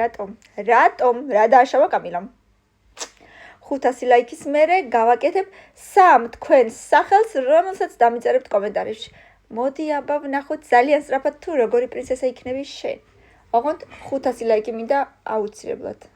რატომ რა დააშავა კამილამ 500 ლაიქის მერე გავაკეთებ 3 თქვენს სახელს რომელსაც დამიწერებთ კომენტარებში მოდი აბა ვნახოთ ძალიან სწრაფად თუ როგორი პრინცესა იქნები შენ ოღონდ 500 ლაიქი მინდა აუცილებლად